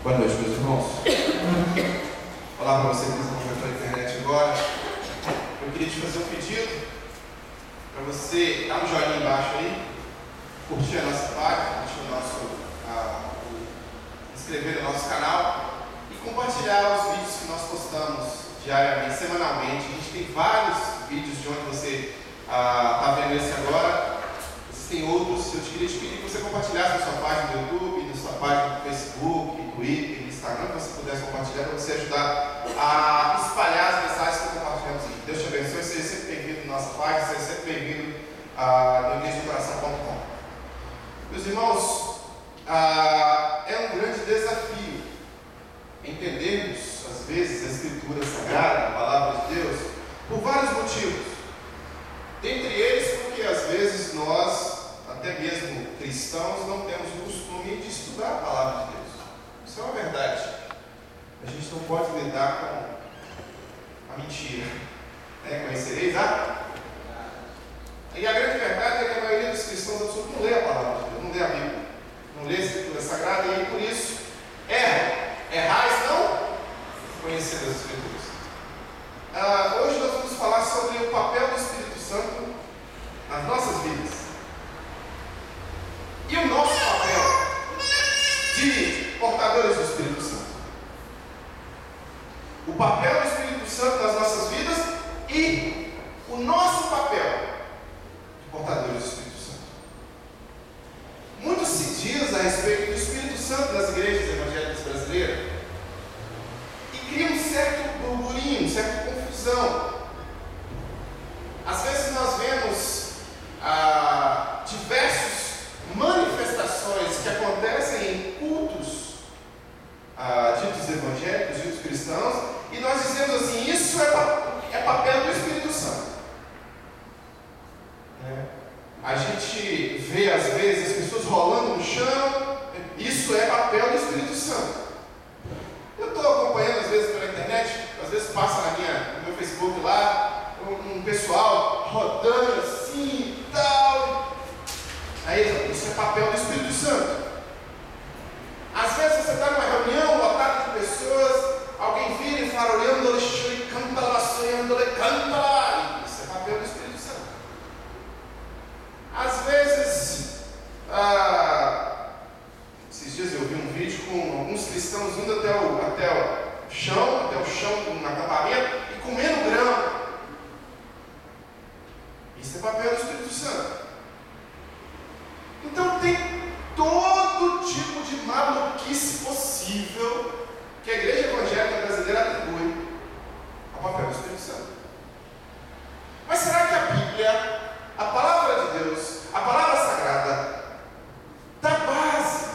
Boa noite, meus irmãos. Olá para você que nos acompanha pela internet agora. Eu queria te fazer um pedido para você dar um joinha embaixo aí, curtir a nossa página, curtir inscrever no nosso canal e compartilhar os vídeos que nós postamos diariamente, semanalmente. A gente tem vários vídeos de onde você está vendo esse agora. Existem outros. Eu queria te pedir que você compartilhasse na sua página do YouTube, na sua página do Facebook, Twitter, Instagram, que você pudesse compartilhar para você ajudar a espalhar as mensagens que compartilhamos aqui. Deus te abençoe, seja sempre bem-vindo na nossa página, seja sempre bem-vindo no igrejadocoração.com. Meus irmãos, é um grande desafio entendermos, às vezes, a Escritura Sagrada, a Palavra de Deus, por vários motivos. Dentre eles, porque às vezes nós, até mesmo cristãos, não temos o costume de estudar a Palavra de Deus. Isso é uma verdade. A gente não pode lidar com a mentira. Conhecereis E a grande verdade é que a maioria dos cristãos absolutos não lê a Palavra de Deus, não lê a Bíblia, não lê a Escritura Sagrada e por isso erram. Errais não conhecer as Escrituras. Hoje nós vamos falar sobre o papel do Espírito Santo nas nossas vidas. E o nosso papel de portadores do Espírito Santo. O papel do Espírito Santo nas nossas vidas e o nosso papel de portadores do Espírito Santo. Muito se diz a respeito do Espírito Santo nas igrejas evangélicas brasileiras e cria um certo burburinho, certa confusão. Às vezes nós vemos diversas manifestações que acontecem em cultos ditos evangélicos, ditos cristãos, e nós dizemos assim: isso é papel do Espírito Santo. A gente vê às vezes as pessoas rolando no chão, isso é papel do Espírito Santo. Eu estou acompanhando às vezes pela internet, às vezes passa no meu Facebook lá, um pessoal rodando assim e tal. Aí isso é papel do Espírito Santo. Às vezes você está numa reunião lotada de pessoas, alguém vira e fala, olhando, isso é papel do Espírito Santo. Às vezes, esses dias eu vi um vídeo com alguns cristãos indo até o chão de um acampamento e comendo grama. Isso é papel do Espírito Santo. Então tem todo tipo de maluquice possível que a igreja evangélica brasileira atribui ao papel do Espírito Santo. Mas será que a Bíblia, a Palavra de Deus, a Palavra Sagrada, dá base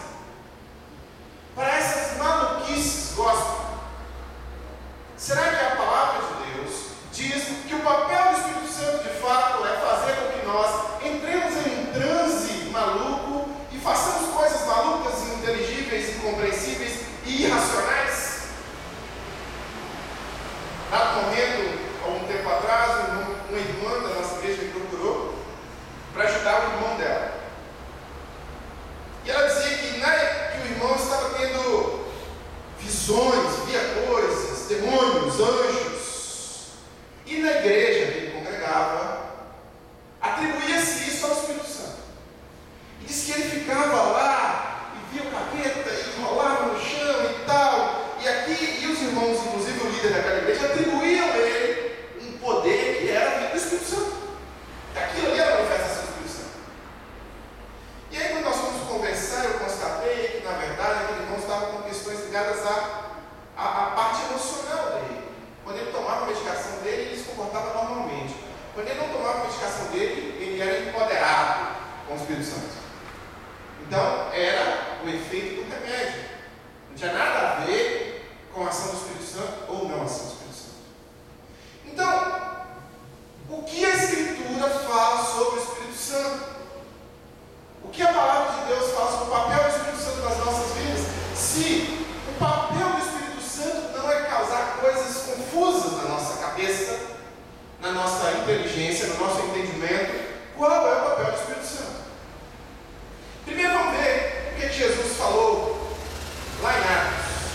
para essas maluquices gospel? Será que a Palavra de Deus diz que o papel do Espírito Santo de fato é fazer com que nós entremos em um transe maluco e façamos coisas malucas, ininteligíveis, incompreensíveis e irracionais? Dado momento, algum tempo atrás, uma irmã da nossa igreja me procurou para ajudar o irmão dela. E ela dizia que o irmão estava tendo visões, via coisas, demônios, anjos. E na igreja que ele congregava, atribuía-se isso ao Espírito Santo. E disse que ele ficava lá e via o capeta e rolava no chão e tal. E os irmãos, inclusive o líder daquela igreja, atribuíam a ele um poder que era vindo do Espírito Santo. Aquilo ali era a manifestação do Espírito Santo. E aí, quando nós fomos conversar, eu constatei que, na verdade, aquele irmão estava com questões ligadas à parte emocional dele. Quando ele tomava a medicação dele, ele se comportava normalmente. Quando ele não tomava a medicação dele, ele era empoderado com o Espírito Santo. Então, era o efeito do remédio. Não tinha nada a ver com a ação do Espírito Santo ou não ação do Espírito Santo. Então, o que a Escritura fala sobre o Espírito Santo? O que a Palavra de Deus fala sobre o papel do Espírito Santo nas nossas vidas? Se o papel do Espírito Santo não é causar coisas confusas na nossa cabeça, na nossa inteligência, no nosso entendimento, qual é o papel do Espírito Santo? Primeiro vamos ver o que Jesus falou lá em Atos.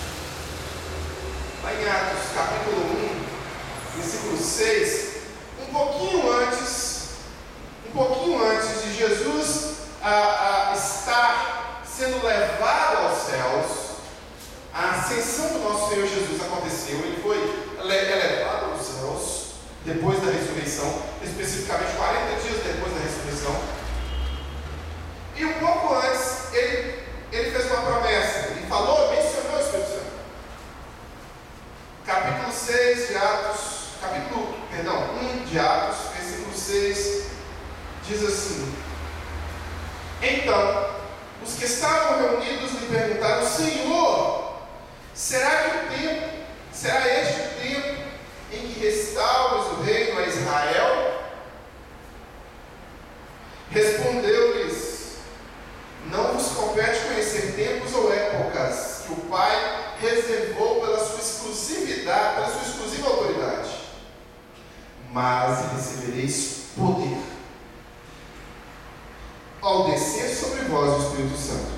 em Atos capítulo 1, versículo 6, um pouquinho antes de Jesus estar sendo levado aos céus, a ascensão do nosso Senhor Jesus aconteceu. Ele foi elevado aos céus depois da ressurreição, especificamente 40 dias depois da ressurreição. E um pouco antes, ele fez uma promessa. Ele mencionou o Espírito Santo. Capítulo 6 de Atos, 1 de Atos, versículo 6, diz assim: Então, os que estavam reunidos lhe perguntaram: Senhor, será este o tempo em que restauras o reino a Israel? Respondeu-lhes: Não vos compete conhecer tempos ou épocas que o Pai reservou pela sua exclusiva autoridade, mas recebereis poder ao descer sobre vós o Espírito Santo,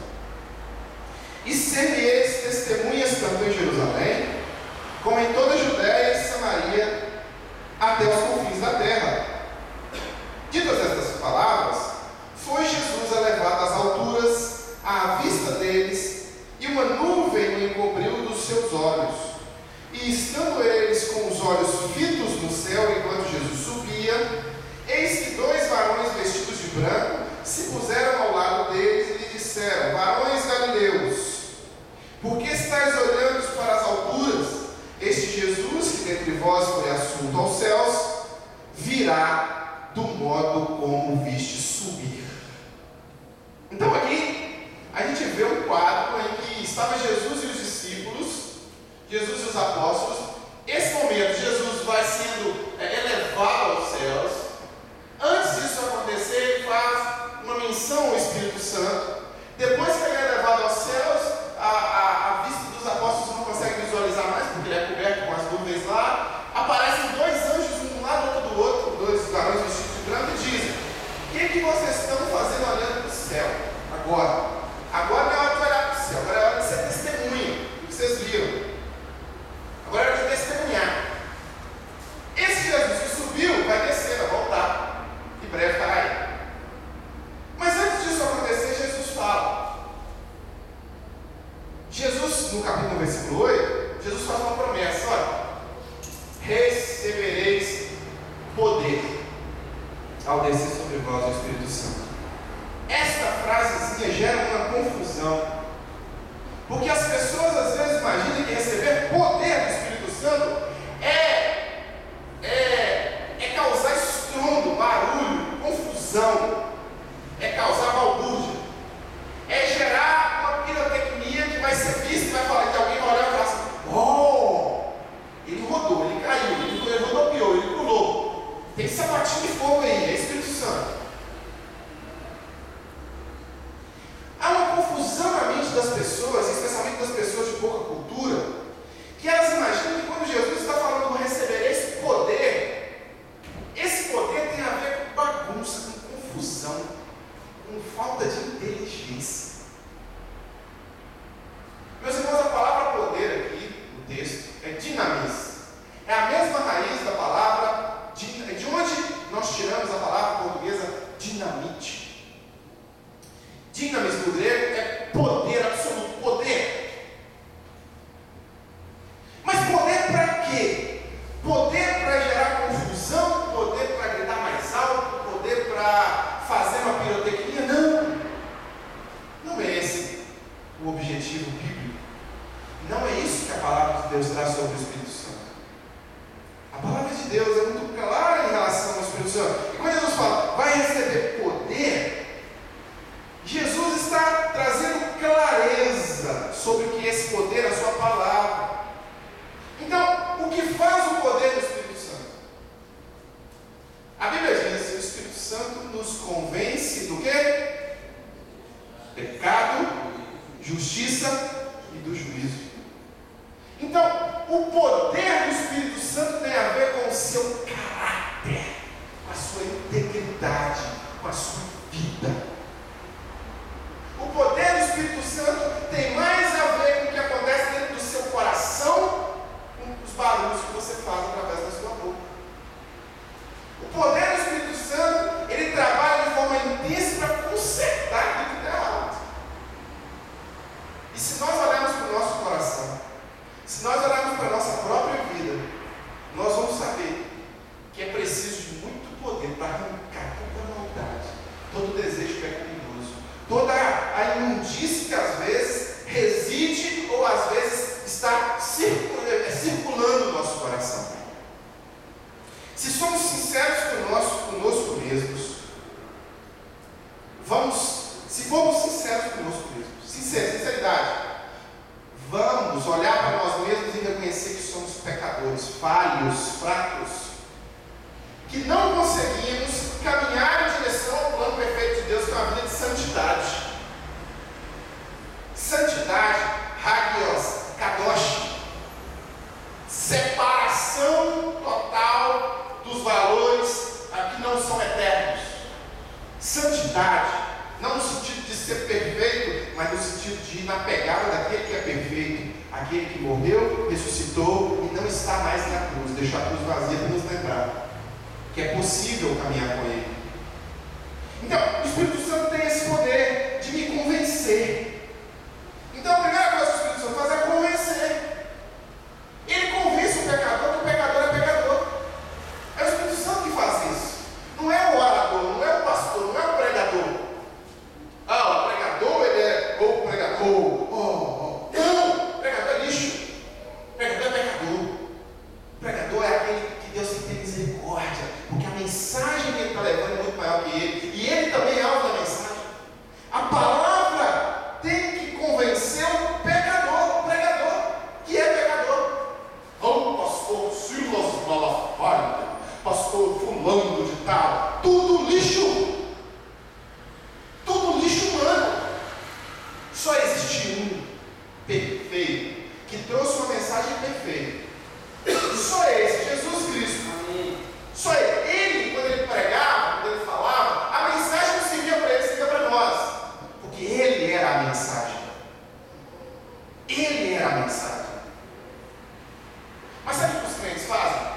e ser-me-eis testemunhas tanto em Jerusalém, como em toda a Judéia e Samaria, até os confins da terra. Ditas estas palavras, foi Jesus elevado às alturas, à vista deles, e uma nuvem o encobriu dos seus olhos. E estando eles com os olhos fitos no céu enquanto Jesus subia, eis que 2 varões vestidos de branco se puseram ao lado deles e lhe disseram: Varões galileus, por que estáis olhando para as alturas? Este Jesus, que dentre vós foi assunto aos céus, virá do modo como viste subir. Então aqui a gente vê um quadro em que estava Jesus e os discípulos, Jesus e os apóstolos. Esse momento, Jesus vai sendo elevado aos céus. Antes disso acontecer, ele faz uma menção ao Espírito Santo. Depois que ele é elevado aos céus, a vista dos apóstolos não consegue visualizar mais, porque ele é coberto com as nuvens lá. Aparecem 2 anjos, um do lado outro do outro, 2 varões vestidos de branco, e dizem: O que vocês estão fazendo olhando para o céu? Agora não é hora de olhar para o céu, agora é hora de ser testemunha do que vocês viram. Agora é hora de testemunhar. Esse Jesus que subiu vai descer, vai voltar. Em breve estará aí. Mas antes disso acontecer, Jesus fala. Jesus, no capítulo 1, versículo 8, Jesus faz uma promessa: olha, recebereis poder ao descer sobre vós o Espírito Santo. Esta frasezinha gera uma confusão, porque as pessoas às vezes imaginam que receber poder do Espírito Santo é causar estrondo, barulho, confusão, é causar balbúrdia, é gerar uma pirotecnia que vai ser vista e vai falar que alguém vai olhar e falar assim: oh, ele rodou, ele caiu, ele rodopiou, ele pulou, tem sapatinho de fogo aí, é Espírito Santo. Há uma confusão na mente das pessoas, especialmente das pessoas de pouca cultura, que elas imaginam que quando Jesus está falando do receber esse poder tem a ver com bagunça, com confusão, com falta de inteligência. Meus irmãos, a palavra poder aqui no texto é dinamis. É a mesma raiz da palavra, de onde nós tiramos a palavra portuguesa dinamite. Dinamis no grego é poder absoluto, poder. Mas poder para quê? Poder para gerar confusão, poder para gritar mais alto, poder para fazer uma pirotecnia? Não é esse o objetivo bíblico. Não é isso que a palavra de Deus traz sobre o Espírito Santo. A palavra de Deus é muito clara em relação ao Espírito Santo. E quando Jesus fala, vai receber poder, Jesus está trazendo clareza sobre o que é esse poder, a sua palavra. Então, o que faz o poder do Espírito Santo? A Bíblia diz que o Espírito Santo nos convence do quê? Pecado, justiça e do juízo. Então, o poder do Espírito Santo tem a ver com o seu caráter, com a sua integridade, com a sua vida. O poder do Espírito Santo tem mais a ver com o que acontece dentro do seu coração, com precisamos olhar para nós mesmos e reconhecer que somos pecadores, falhos, fracos, que não conseguimos caminhar em direção ao plano perfeito de Deus, que é uma vida de santidade. Santidade, hagios, kadosh, separação total dos valores que não são eternos. Santidade, não no sentido de ser perfeito, mas no sentido de ir na pegada daquele que é perfeito, aquele que morreu, ressuscitou e não está mais na cruz, deixou a cruz vazia para nos lembrar que é possível caminhar com Ele. Então, o Espírito Santo tem esse poder de me convencer. Então, a primeira coisa que o Espírito Santo faz é convencer. Ele convence o pecador que o pecador é pecador. É o Espírito Santo que faz isso. Não é o orador, não é o pastor, não é o pregador. Ah, o pregador, ele é ou o pregador. Não, o pregador é lixo. O pregador é pecador. O pregador é aquele que Deus tem que ter misericórdia, porque a mensagem que ele está levando é muito maior que ele, e ele também é alvo da mensagem. A palavra tem que convencer o pecador, o pregador, que é pecador. Oh, pastor Silas Malafaia, pastor fulano de tal, tudo lixo. Tudo lixo humano. Só existe um perfeito, que trouxe uma mensagem perfeita. Só esse, Jesus Cristo. Só ele, quando ele pregava, quando ele falava, a mensagem não servia para ele, servia para nós. Porque ele era a mensagem. Ele era a mensagem. Mas sabe o que os crentes fazem?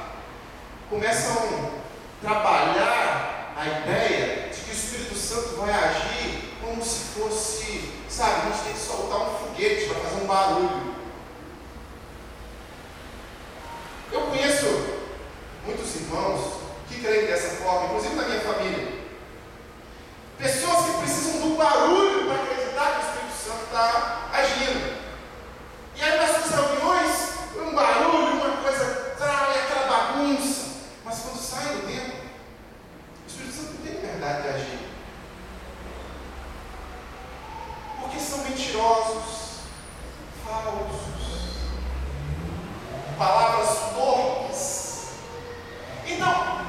Começam a trabalhar a ideia de que o Espírito Santo vai agir como se fosse, sabe, a gente tem que soltar um foguete para fazer um barulho. Eu conheço muitos irmãos que creem dessa forma, inclusive na minha família. Pessoas que precisam do barulho para acreditar que o Espírito Santo está agindo. E aí nas suas reuniões, um barulho, uma coisa, e aquela bagunça. Mas quando sai do tempo, o Espírito Santo não tem liberdade de agir. Porque são mentirosos, falsos, palavras torpes. Então,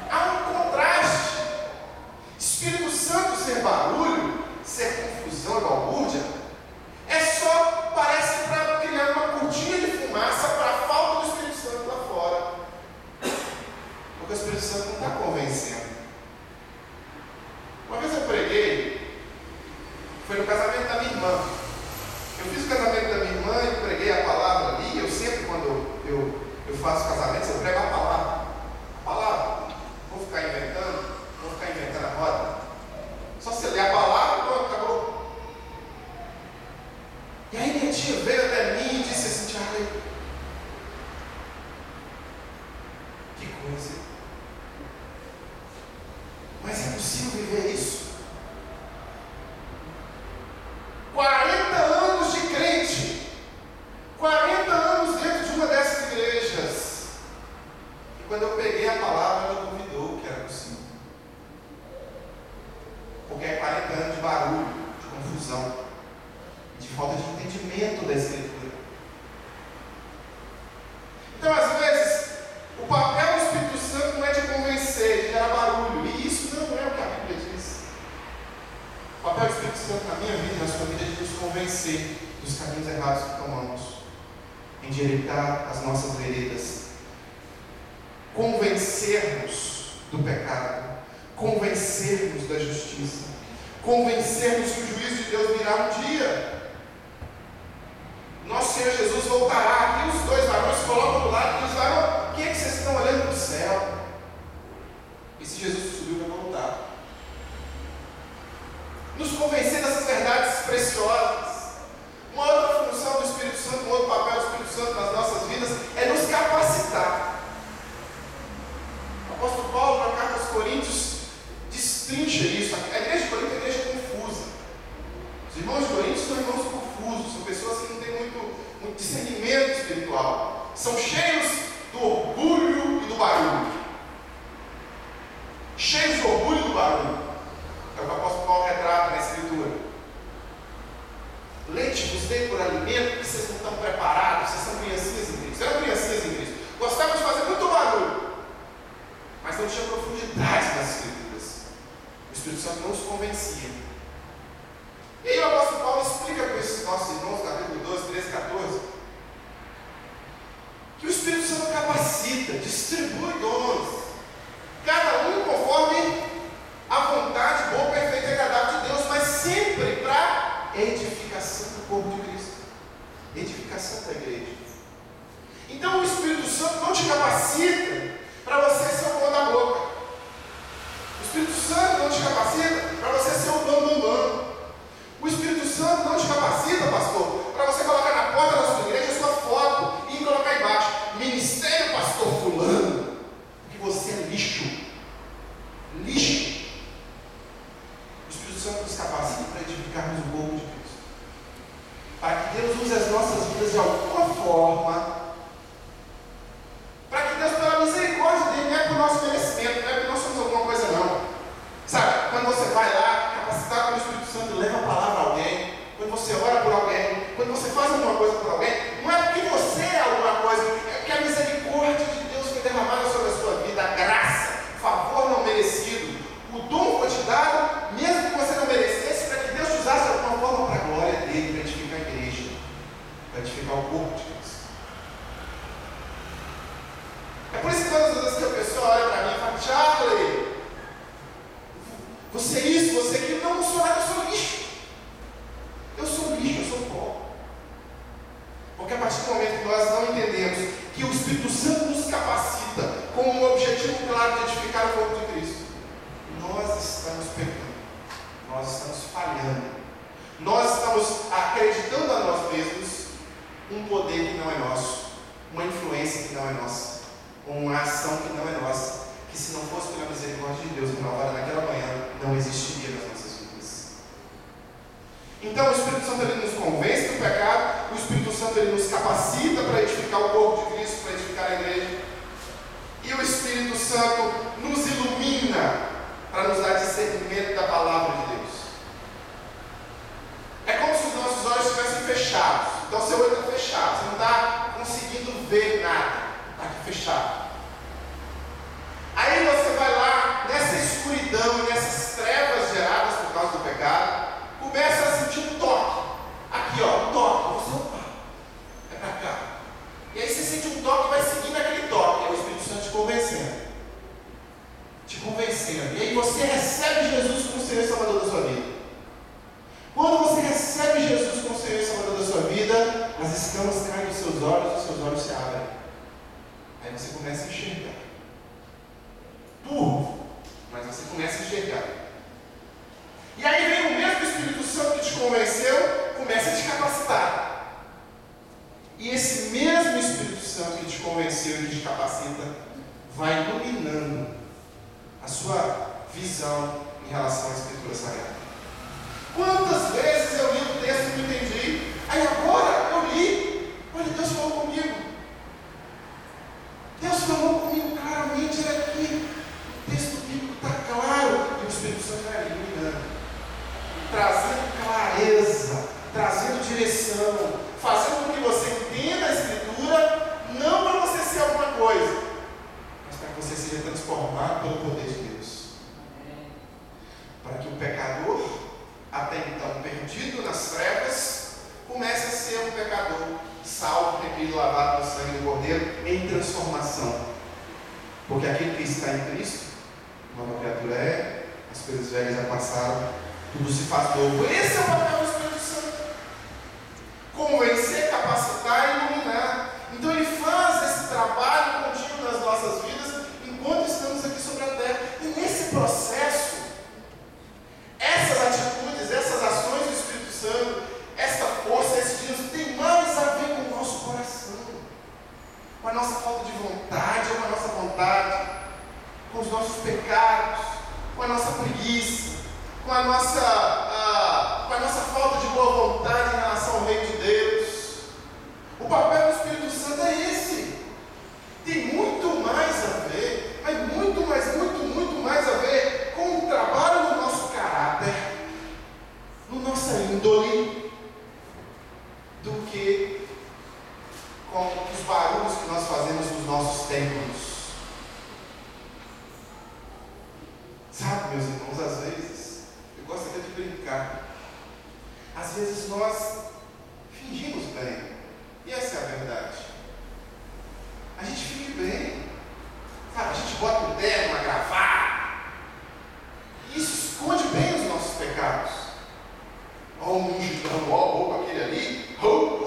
há um contraste. Espírito Santo ser barulho, ser confusão, balbúrdia, é só, parece para criar uma cortina de fumaça para a falta do Espírito Santo lá fora. Porque o Espírito Santo não está convencendo. Uma vez eu preguei, foi no casamento da minha irmã. Eu fiz o casamento da minha irmã e preguei a palavra ali. Eu sempre, quando eu faço casamentos, eu prego a palavra. A palavra. Vou ficar inventando a roda. Só você ler a palavra, pronto, acabou. E aí minha tia veio até mim e disse assim: Tiago, que coisa. Mas é possível viver isso? 40 anos de crente, 40 anos dentro de uma dessas igrejas. E quando eu peguei a palavra, ela duvidou que era possível. Porque é 40 anos de barulho, de confusão, de falta de entendimento da Escritura. Então, às vezes, o papel do Espírito Santo não é de convencer, de gerar barulho. E isso não é o que a Bíblia diz. O papel do Espírito Santo na minha vida e na sua vida é de nos convencer dos caminhos errados que tomamos, endireitar as nossas veredas, convencermos do pecado, convencermos da justiça, convencermos que o juízo de Deus virá um dia. Nosso Senhor Jesus voltará. Aqui os dois varões se colocam do lado e eles falam: o que é que vocês estão olhando para o céu? E se Jesus subiu para voltar? Nos convencer dessas verdades preciosas. Uma outra função do Espírito Santo, um outro papel do Espírito Santo nas nossas vidas é nos capacitar. O apóstolo Paulo, na carta aos Coríntios, destrincha isso. A igreja de Corinto é uma igreja confusa. Os irmãos de Corinto são irmãos confusos, são pessoas que não têm muito discernimento espiritual. São cheios do orgulho e do barulho. Cheios do orgulho e do barulho. É o que o apóstolo Paulo retrata na Escritura. Leite vos dei por alimento, porque vocês não estão preparados edificação da igreja. Então o Espírito Santo não te capacita para você ser o bom da boca. O Espírito Santo não te capacita para você ser o bam. O Espírito Santo não te capacita, pastor, para você colocar na porta da sua igreja a sua foto e colocar embaixo: Ministério Pastor Fulano, porque você é lixo. Lixo. O Espírito Santo nos capacita para edificarmos o corpo de Cristo, para que Deus use as nossas vidas de alguma forma, para que Deus, pela misericórdia dele, não é por nosso merecimento, não é porque nós somos alguma coisa não. Sabe, quando você vai lá, capacitado pelo Espírito Santo, leva a palavra a alguém, quando você ora por alguém, quando você faz alguma coisa por alguém, não é porque você é alguma coisa, é porque a misericórdia de Deus foi derramada sobre a sua vida, a graça, o favor não merecido, o dom foi te dado, mesmo que você não merecesse, para que Deus te usasse de alguma forma para a glória dele, para edificar a igreja, para edificar o corpo de Cristo. É por isso que todas as vezes que a pessoa olha para mim e fala: Charlie, você é isso, você é aquilo. Não, não sou nada, eu sou lixo. Eu sou lixo, eu sou pó. Porque a partir do momento que nós não entendemos que o Espírito Santo nos capacita com um objetivo claro de edificar o corpo de Cristo, nós estamos pecando, nós estamos falhando, nós estamos acreditando a nós mesmos um poder que não é nosso, uma influência que não é nossa, uma ação que não é nossa, que se não fosse pela misericórdia de Deus renovada naquela manhã, não existiria nas nossas vidas. Então o Espírito Santo ele nos convence do pecado, o Espírito Santo ele nos capacita para edificar o corpo de Cristo, para edificar a igreja, e o Espírito Santo nos ilumina para nos dar discernimento da palavra de Deus. É como se os nossos olhos estivessem fechados. Então seu olho está fechado, você não está conseguindo ver nada, está aqui fechado. Aí você vai lá, nessa escuridão, nessas trevas geradas por causa do pecado, começa a sentir um toque. Aqui ó, um toque. Você, opa, é para cá. E aí você sente um toque e vai seguindo aquele toque. É o Espírito Santo te convencendo. Te convencendo. E aí você recebe Jesus como Senhor e Salvador da sua vida. Quando você recebe Jesus como Senhor e Salvador da sua vida, as escamas caem dos seus olhos e os seus olhos se abrem. Aí você começa a enxergar. Burro, mas você começa a enxergar. E aí vem o mesmo Espírito Santo que te convenceu, começa a te capacitar. E esse mesmo Espírito Santo que te convenceu e que te capacita, vai iluminando a sua visão em relação à Escritura Sagrada. Quantas vezes eu li o texto e não entendi? Aí agora eu li, olha, Deus falou comigo. Deus falou comigo claramente, olha aqui. O texto bíblico está claro, e o Espírito Santo vai iluminando, trazendo clareza, trazendo direção, fazendo com que você entenda a Escritura, não para você ser alguma coisa, mas para que você seja transformado pelo poder de Deus. Para que o pecador, até então perdido nas trevas, comece a ser um pecador salvo, remido, lavado no sangue do Cordeiro, em transformação. Porque aquele que está em Cristo, nova criatura é, as coisas velhas já passaram, tudo se faz novo. Esse é o papel do Espírito Santo: convencer, capacitar e iluminar. Então ele faz esse trabalho contínuo nas nossas vidas enquanto estamos aqui sobre a terra. E nesse processo, essas atitudes, essas ações do Espírito Santo, essa força, esse Deus tem mais a ver com o nosso coração, com a nossa falta de vontade, ou com a nossa vontade, com os nossos pecados, com a nossa preguiça, com a nossa falta de boa vontade em relação ao reino de Deus. O papel do Espírito Santo é esse. Tem muito mais a ver, mas muito mais a ver com o trabalho no nosso caráter, no nossa índole, do que com os barulhos que nós fazemos nos nossos templos. Sabe, meus irmãos, às vezes, eu gosto até de brincar, às vezes nós fingimos bem, e essa é a verdade. A gente finge bem, sabe, a gente bota um terno, uma gravata, e isso esconde bem os nossos pecados. Ó, um mungidão, ó, aquele ali, ó,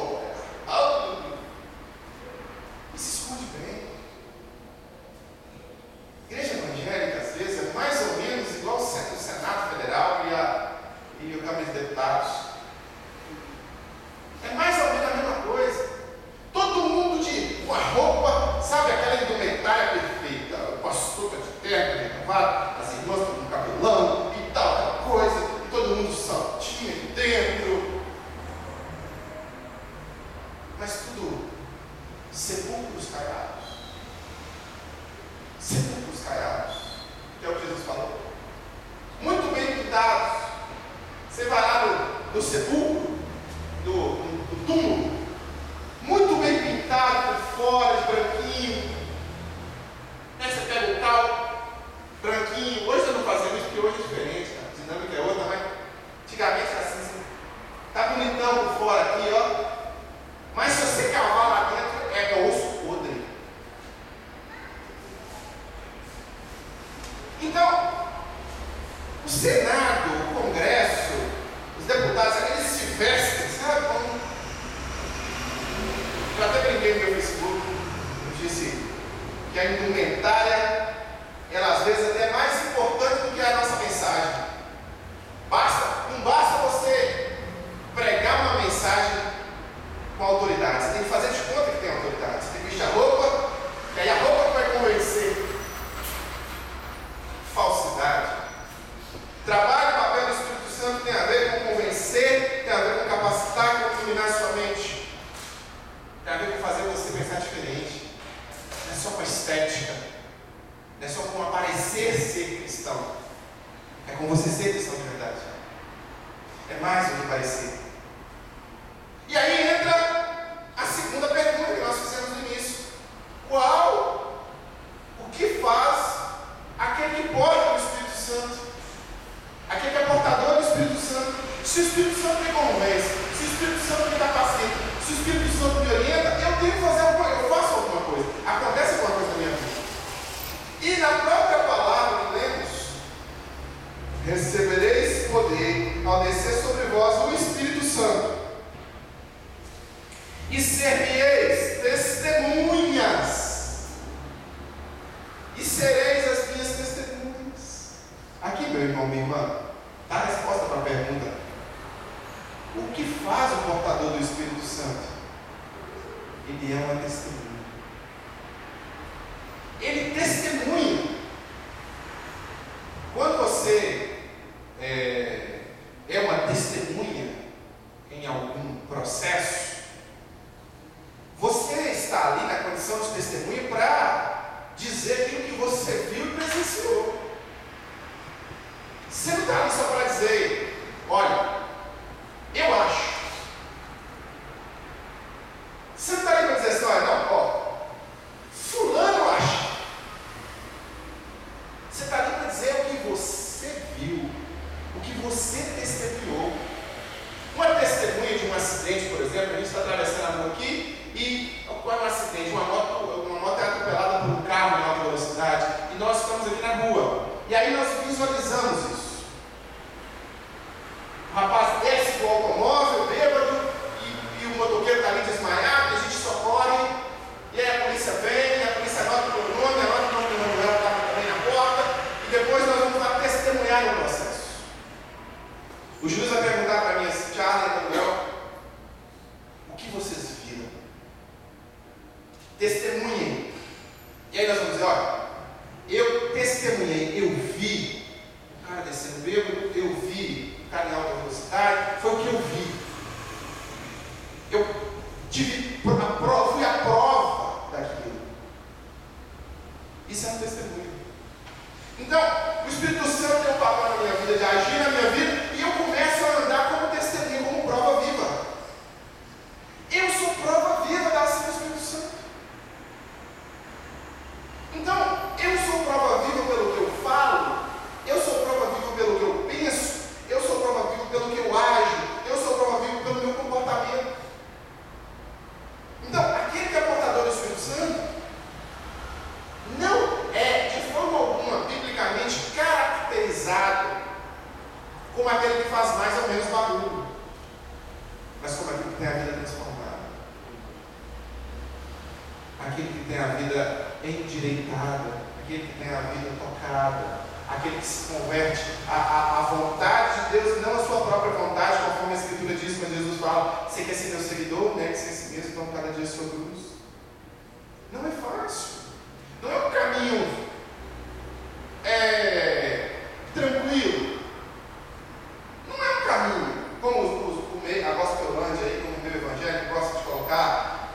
sepulcros caiados. Sepulcros caiados, que é o que Jesus falou. Muito bem pintados. Você vai lá no sepulcro, do túmulo, muito bem pintado por fora, de branquinho. Você pega o cal, branquinho. Hoje eu não fazendo isso, porque hoje é diferente, a dinâmica é outra, mas antigamente era assim, tá bonitão por fora aqui, ó. Mas se você cavar lá dentro, é osso podre. Então, o Senado, o Congresso, os deputados, eles se vestem, sabe como? Eu até brinquei no meu Facebook, eu disse que a indumentária, ela às vezes até é mais importante do que a nossa mensagem. Não basta você pregar uma mensagem com autoridade, você tem que fazer de conta que tem autoridade, você tem que vestir a roupa, e aí a roupa que vai convencer. Falsidade. Trabalho, o papel do Espírito Santo tem a ver com convencer, tem a ver com capacitar, com iluminar sua mente, tem a ver com fazer você pensar diferente. Não é só com estética, não é só com aparecer ser cristão, é com você ser cristão de verdade. É mais do que parecer. E aí entra a segunda pergunta que nós fizemos no início: o que faz aquele que porta o Espírito Santo, aquele que é portador do Espírito Santo? Se o Espírito Santo me convence, se o Espírito Santo me capacita, se o Espírito Santo me orienta, eu tenho que fazer alguma coisa, eu faço alguma coisa, acontece alguma coisa na minha vida. E na própria palavra que lemos, recebereis poder ao descer sobre vós o Espírito Santo, e ser-me-eis testemunhas, e sereis as minhas testemunhas. Aqui, meu irmão, minha irmã, dá a resposta para a pergunta: o que faz o portador do Espírito Santo? Ele é uma testemunha. Ele testemunha. Quando você é uma testemunha em algum processo, você está ali na condição de testemunha para dizer aquilo que você viu e presenciou. Você não está ali só para dizer: olha, eu acho. Você não está ali para dizer assim: olha, não, ó, fulano acha. Você está ali para dizer o que você viu, o que você testemunhou. Uma testemunha de um acidente, por exemplo, a gente está atravessando a rua aqui e ocorre um acidente, uma moto é atropelada por um carro em alta velocidade e nós estamos aqui na rua. E aí nós visualizamos isso. O rapaz desce do automóvel, bêbado, e o motoqueiro está ali desmaiado, e a gente socorre, e aí a polícia vem, a polícia anota o meu nome, anota o nome do Manuel, estava também na porta, e depois nós vamos lá testemunhar no processo. O juiz vai perguntar para mim assim: Charlie e Manuel, o que vocês viram? Testemunhem. E aí nós vamos dizer: olha, eu testemunhei, eu vi o cara descendo bêbado, eu vi o cara em alta velocidade, foi o que eu vi. Eu fui a prova daquilo. Isso é um testemunho. Então, o Espírito Santo tem um papel na minha vida, de agir na minha vida, e eu começo a andar como testemunho, como prova viva. Eu sou prova viva da ação do Espírito Santo. Então, eu sou prova viva pelo que eu falo, eu sou prova viva pelo que eu penso, eu sou prova viva pelo que eu ajo, eu sou prova viva pelo meu comportamento. Então, aquele que é portador do Espírito Santo não é, de forma alguma, biblicamente caracterizado como aquele que faz mais ou menos barulho, mas como aquele que tem a vida transformada, aquele que tem a vida endireitada, aquele que tem a vida tocada, aquele que se converte à vontade de Deus e não à sua própria vontade, conforme a Escritura diz, quando Jesus fala: você quer ser meu seguidor, negue-se a si mesmo, toma cada dia a sua cruz. Não é fácil, não é um caminho tranquilo, não é um caminho como a Gospelândia aí, como o meu evangelho gosta de colocar.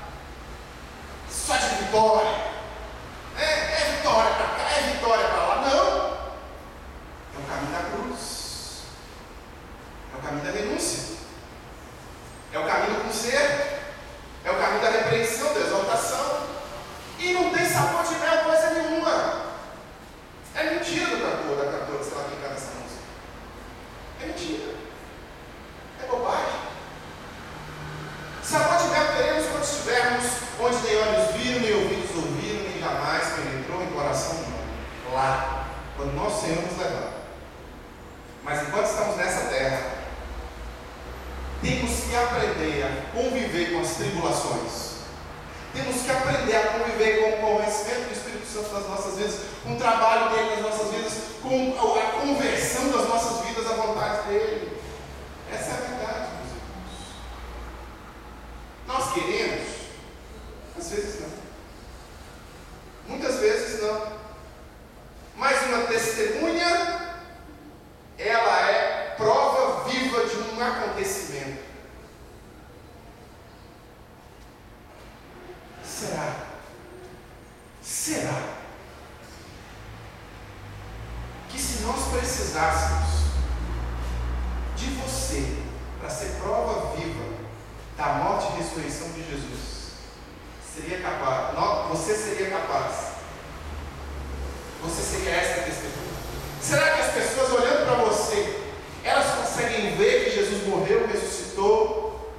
Santo nas nossas vidas, com o trabalho dele nas nossas vidas, com a conversão das nossas vidas à vontade dele. Essa é a verdade, meus irmãos. Nós queremos? Às vezes não. Muitas vezes não. Mas uma testemunha, ela é prova viva de um acontecimento. Será que se nós precisássemos de você para ser prova viva da morte e ressurreição de Jesus, você seria capaz? Você seria essa testemunha? Será que as pessoas olhando para você, elas conseguem ver que Jesus morreu, ressuscitou?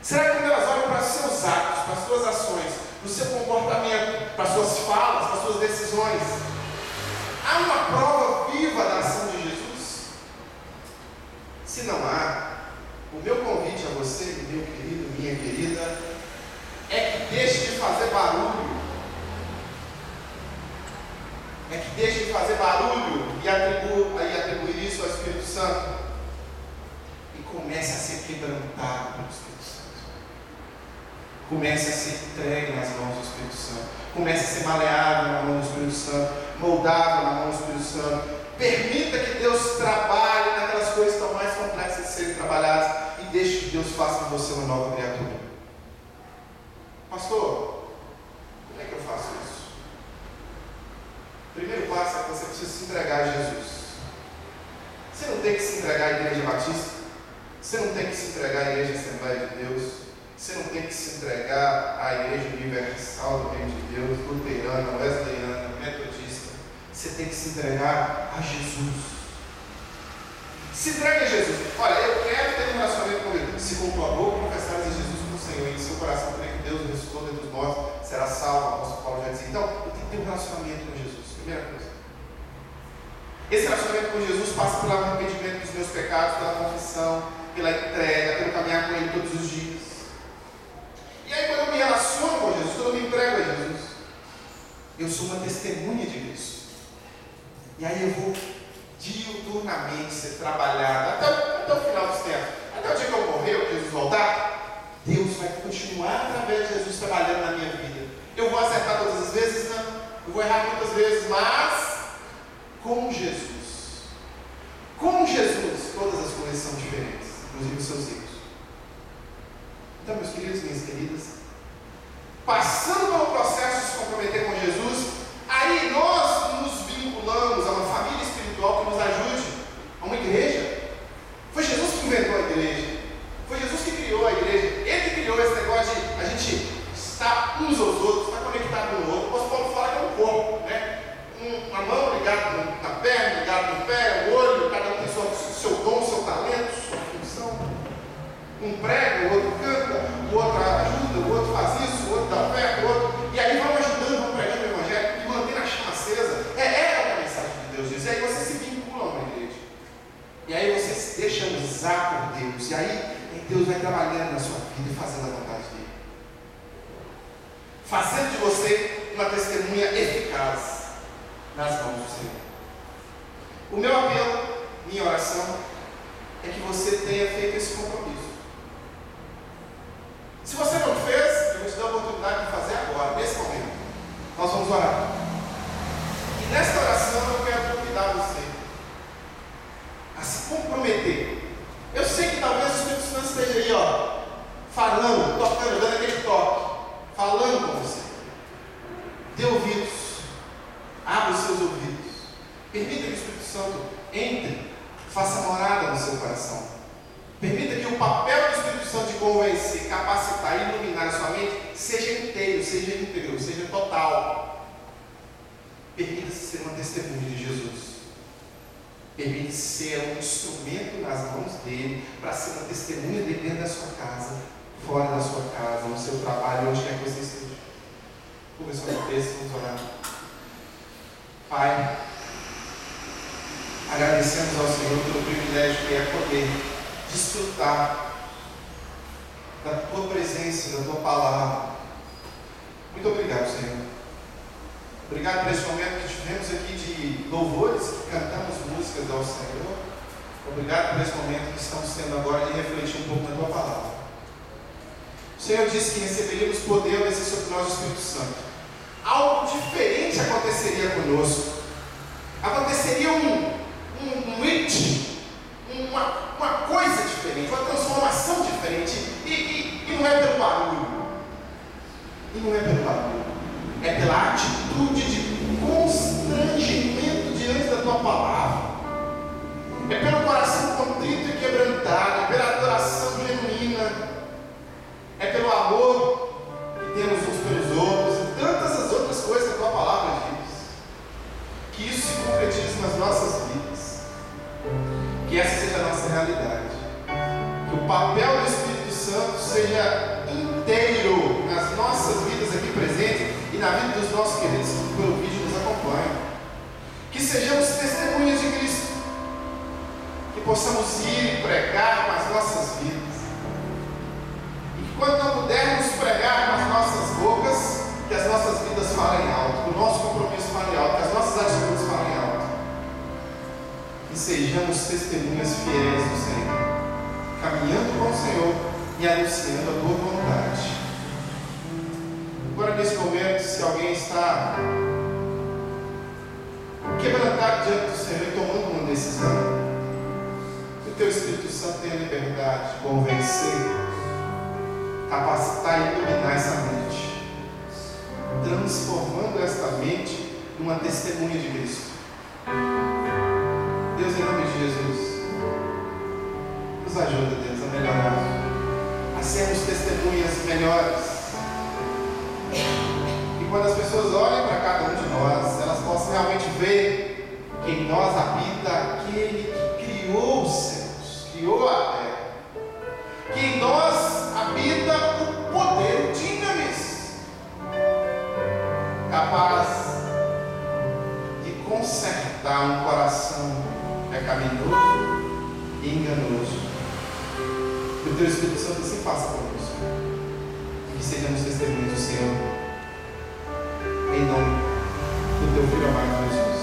Será que quando elas olham para os seus atos, para as suas ações, para o seu comportamento, para as suas falas, para as suas decisões, há uma prova viva da ação de Jesus? Se não há, o meu convite a você, meu querido, minha querida, é que deixe de fazer barulho. E atribuir isso ao Espírito Santo. E comece a ser quebrantado pelo Espírito Santo. Comece a ser entregue nas mãos do Espírito Santo. Comece a ser maleável na mão do Espírito Santo. Moldável na mão do Espírito Santo. Permita que Deus trabalhe naquelas coisas que estão mais complexas de serem trabalhadas. E deixe que Deus faça de você uma nova criatura. Pastor, como é que eu faço isso? O primeiro passo é que você precisa se entregar a Jesus. Você não tem que se entregar à Igreja Batista. Você não tem que se entregar à Igreja Assembleia de Deus. Você não tem que se entregar à Igreja Universal do Reino de Deus, luterana, wesleyana, metodista. Você tem que se entregar a Jesus. Se entregue a Jesus. Olha, eu quero ter um relacionamento com Ele. Se com tua boca confessares a Jesus como Senhor e em seu coração crer que Deus ressuscitou dentre os mortos, será salvo. O apóstolo Paulo já dizia. Então, eu tenho que ter um relacionamento com Jesus. Primeira coisa. Esse relacionamento com Jesus passa pelo arrependimento dos meus pecados, pela confissão, pela entrega, pelo caminhar com Ele todos os dias. E aí, quando eu me relaciono com Jesus, quando eu me entrego a Jesus, eu sou uma testemunha de Cristo. E aí eu vou diuturnamente ser trabalhado até o final dos tempos. Até o dia que eu morrer, ou Jesus voltar, Deus vai continuar através de Jesus trabalhando na minha vida. Eu vou acertar todas as vezes? Não. Eu vou errar muitas vezes, mas com Jesus. Com Jesus, todas as coisas são diferentes, inclusive os seus erros. Então, meus queridos, minhas queridas, passando pelo processo de se comprometer com Jesus, aí nós nos vinculamos a uma família espiritual que nos ajude, a uma igreja. Foi Jesus que inventou a igreja. Foi Jesus que criou a igreja. Ele que criou esse negócio de a gente estar uns aos outros, estar conectado um no outro. O apóstolo Paulo fala que é um corpo, né? Uma mão ligada na perna, ligada no pé, o olho, cada um tem seu dom, seu talento, sua função. Um prega, o outro canta, o outro ajuda, o outro faz isso, o outro dá fé, o outro. E aí vão ajudando, vão pregando o evangelho e mantendo a chama acesa. É a mensagem de Deus diz. E aí você se vincula a uma igreja. E aí você se deixa usar por Deus. E aí Deus vai trabalhando na sua vida e fazendo a vontade dele. Fazendo de você uma testemunha eficaz nas mãos do Senhor. O meu apelo, minha oração, é que você tenha feito esse compromisso. Se você não fez, eu vou te dar a oportunidade de fazer agora, nesse momento. Nós vamos orar. E nesta oração eu quero convidar você a se comprometer. Eu sei que talvez o Espírito Santo esteja aí, ó, falando, tocando, dando aquele toque, falando com você. Dê ouvidos. Abra os seus ouvidos. Permita que o Espírito Santo entre, faça morada no seu coração. Permita que o papel do Espírito Santo de convencer, capacitar e iluminar a sua mente seja inteiro, seja íntegro, seja total. Permita-se ser uma testemunha de Jesus. Permita-se ser um instrumento nas mãos dele para ser uma testemunha dele dentro da sua casa, fora da sua casa, no seu trabalho, onde quer que você esteja. Curva a sua cabeça, vamos orar. Pai, agradecemos ao Senhor pelo privilégio que é poder desfrutar da Tua presença, da Tua palavra. Muito obrigado, Senhor. Obrigado por esse momento que tivemos aqui de louvores, que cantamos músicas ao Senhor. Obrigado por esse momento que estamos tendo agora de refletir um pouco na Tua palavra. O Senhor disse que receberíamos poder ao descer sobre nós o Espírito Santo. Algo diferente aconteceria conosco. Aconteceria uma coisa diferente, uma transformação diferente. E não é pelo barulho. É pela atitude de constrangimento diante da Tua palavra. É pelo coração contrito e quebrantado. É pela adoração genuína. É pelo amor que temos uns pelos outros. E tantas as outras coisas que a Tua palavra diz. Que isso se concretize nas nossas vidas. Que essa seja a nossa realidade. Que o papel do Espírito Santo seja inteiro nas nossas vidas aqui presentes e na vida dos nossos queridos que pelo vídeo nos acompanham. Que sejamos testemunhas de Cristo. Que possamos ir e pregar com as nossas vidas. E que quando não pudermos pregar com as nossas bocas, que as nossas vidas falem alto, que o nosso compromisso fale alto, que as nossas atitudes falem alto. Que sejamos testemunhas fiéis do Senhor, caminhando com o Senhor e anunciando a Tua vontade. Agora, nesse momento, se alguém está quebrantado diante do Senhor e tomando uma decisão, que o Teu Espírito Santo tenha liberdade de convencer, capacitar e iluminar essa mente, transformando esta mente numa testemunha de Cristo. Deus, em nome de Jesus, nos ajuda, Deus, a melhorar, a sermos testemunhas melhores. E quando as pessoas olhem para cada um de nós, elas possam realmente ver que em nós habita aquele que criou os céus, criou a terra. Que em nós habita o poder dinamis, capaz de consertar um coração pecaminoso e enganoso. Que o Teu Espírito Santo assim faça conosco. E que sejamos testemunhas do Senhor. Em nome do Teu Filho amado Jesus.